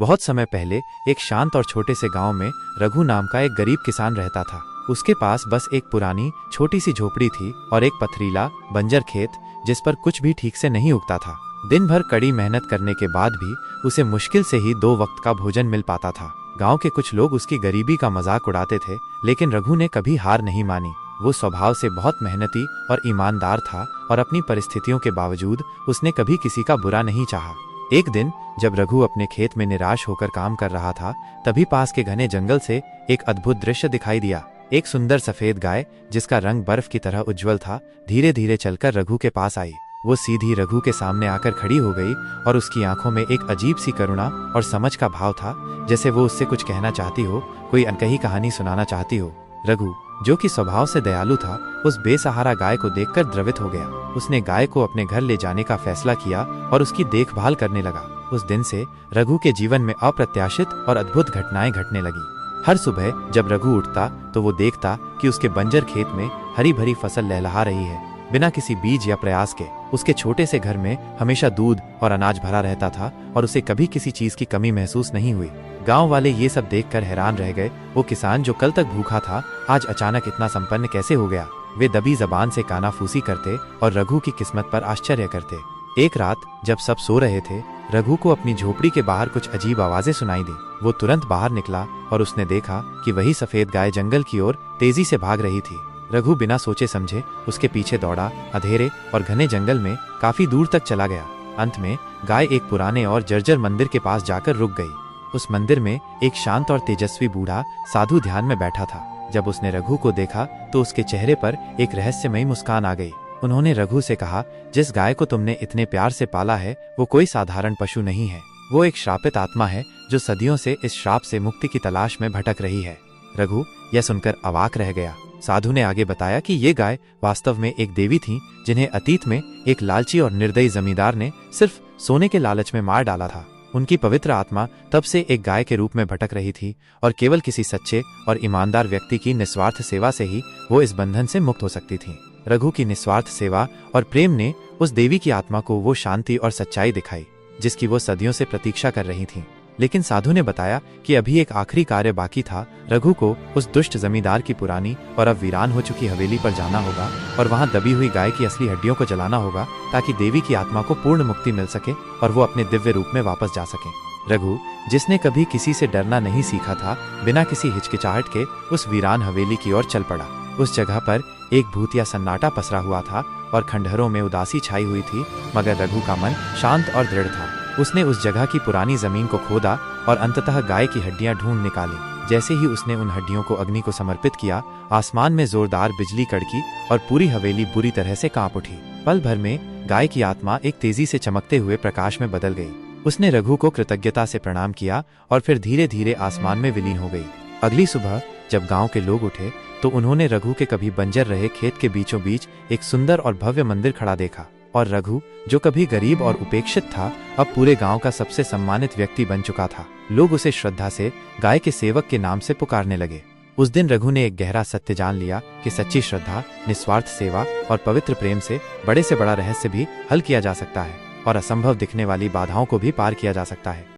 बहुत समय पहले एक शांत और छोटे से गांव में रघु नाम का एक गरीब किसान रहता था। उसके पास बस एक पुरानी छोटी सी झोपड़ी थी और एक पथरीला बंजर खेत जिस पर कुछ भी ठीक से नहीं उगता था। दिन भर कड़ी मेहनत करने के बाद भी उसे मुश्किल से ही 2 वक्त का भोजन मिल पाता था। गांव के कुछ लोग उसकी गरीबी का मजाक उड़ाते थे, लेकिन रघु ने कभी हार नहीं मानी। वो स्वभाव से बहुत मेहनती और ईमानदार था और अपनी परिस्थितियों के बावजूद उसने कभी किसी का बुरा नहीं चाहा। एक दिन जब रघु अपने खेत में निराश होकर काम कर रहा था, तभी पास के घने जंगल से एक अद्भुत दृश्य दिखाई दिया। एक सुंदर सफेद गाय जिसका रंग बर्फ की तरह उज्जवल था, धीरे धीरे चलकर रघु के पास आई। वो सीधी रघु के सामने आकर खड़ी हो गई और उसकी आंखों में एक अजीब सी करुणा और समझ का भाव था, जैसे वो उससे कुछ कहना चाहती हो, कोई अनकही कहानी सुनाना चाहती हो। रघु, जो कि स्वभाव से दयालु था, उस बेसहारा गाय को देखकर द्रवित हो गया। उसने गाय को अपने घर ले जाने का फैसला किया और उसकी देखभाल करने लगा। उस दिन से रघु के जीवन में अप्रत्याशित और अद्भुत घटनाएं घटने लगी। हर सुबह जब रघु उठता तो वो देखता कि उसके बंजर खेत में हरी भरी फसल लहलहा रही है, बिना किसी बीज या प्रयास के। उसके छोटे से घर में हमेशा दूध और अनाज भरा रहता था और उसे कभी किसी चीज की कमी महसूस नहीं हुई। गांव वाले ये सब देखकर हैरान रह गए। वो किसान जो कल तक भूखा था, आज अचानक इतना संपन्न कैसे हो गया। वे दबी जबान से कानाफूसी करते और रघु की किस्मत पर आश्चर्य करते। एक रात जब सब सो रहे थे, रघु को अपनी झोपड़ी के बाहर कुछ अजीब आवाजें सुनाई दी। वो तुरंत बाहर निकला और उसने देखा कि वही सफेद गाय जंगल की ओर तेजी से भाग रही थी। रघु बिना सोचे समझे उसके पीछे दौड़ा, अंधेरे और घने जंगल में काफी दूर तक चला गया। अंत में गाय एक पुराने और जर्जर मंदिर के पास जाकर रुक गई। उस मंदिर में एक शांत और तेजस्वी बूढ़ा साधु ध्यान में बैठा था। जब उसने रघु को देखा तो उसके चेहरे पर एक रहस्यमयी मुस्कान आ गई। उन्होंने रघु से कहा, जिस गाय को तुमने इतने प्यार से पाला है, वो कोई साधारण पशु नहीं है। वो एक श्रापित आत्मा है जो सदियों से इस श्राप से मुक्ति की तलाश में भटक रही है। रघु यह सुनकर अवाक रह गया। साधु ने आगे बताया कि ये गाय वास्तव में एक देवी थी, जिन्हें अतीत में एक लालची और निर्दयी जमींदार ने सिर्फ सोने के लालच में मार डाला था। उनकी पवित्र आत्मा तब से एक गाय के रूप में भटक रही थी और केवल किसी सच्चे और ईमानदार व्यक्ति की निस्वार्थ सेवा से ही वो इस बंधन से मुक्त हो सकती थी। रघु की निस्वार्थ सेवा और प्रेम ने उस देवी की आत्मा को वो शांति और सच्चाई दिखाई जिसकी वो सदियों से प्रतीक्षा कर रही थी। लेकिन साधु ने बताया कि अभी एक आखिरी कार्य बाकी था। रघु को उस दुष्ट जमींदार की पुरानी और अब वीरान हो चुकी हवेली पर जाना होगा और वहां दबी हुई गाय की असली हड्डियों को जलाना होगा, ताकि देवी की आत्मा को पूर्ण मुक्ति मिल सके और वो अपने दिव्य रूप में वापस जा सके। रघु, जिसने कभी किसी से डरना नहीं सीखा था, बिना किसी हिचकिचाहट के उस वीरान हवेली की ओर चल पड़ा। उस जगह पर एक भूतिया सन्नाटा पसरा हुआ था और खंडहरों में उदासी छाई हुई थी, मगर रघु का मन शांत और दृढ़ था। उसने उस जगह की पुरानी जमीन को खोदा और अंततः गाय की हड्डियां ढूंढ निकाली। जैसे ही उसने उन हड्डियों को अग्नि को समर्पित किया, आसमान में जोरदार बिजली कड़की और पूरी हवेली बुरी तरह से कांप उठी। पल भर में गाय की आत्मा एक तेजी से चमकते हुए प्रकाश में बदल गई। उसने रघु को कृतज्ञता से प्रणाम किया और फिर धीरे धीरे आसमान में विलीन हो गई। अगली सुबह जब गांव के लोग उठे तो उन्होंने रघु के कभी बंजर रहे खेत के बीचों बीच एक सुंदर और भव्य मंदिर खड़ा देखा। और रघु, जो कभी गरीब और उपेक्षित था, अब पूरे गांव का सबसे सम्मानित व्यक्ति बन चुका था। लोग उसे श्रद्धा से गाय के सेवक के नाम से पुकारने लगे। उस दिन रघु ने एक गहरा सत्य जान लिया कि सच्ची श्रद्धा, निस्वार्थ सेवा और पवित्र प्रेम से बड़े से बड़ा रहस्य भी हल किया जा सकता है और असंभव दिखने वाली बाधाओं को भी पार किया जा सकता है।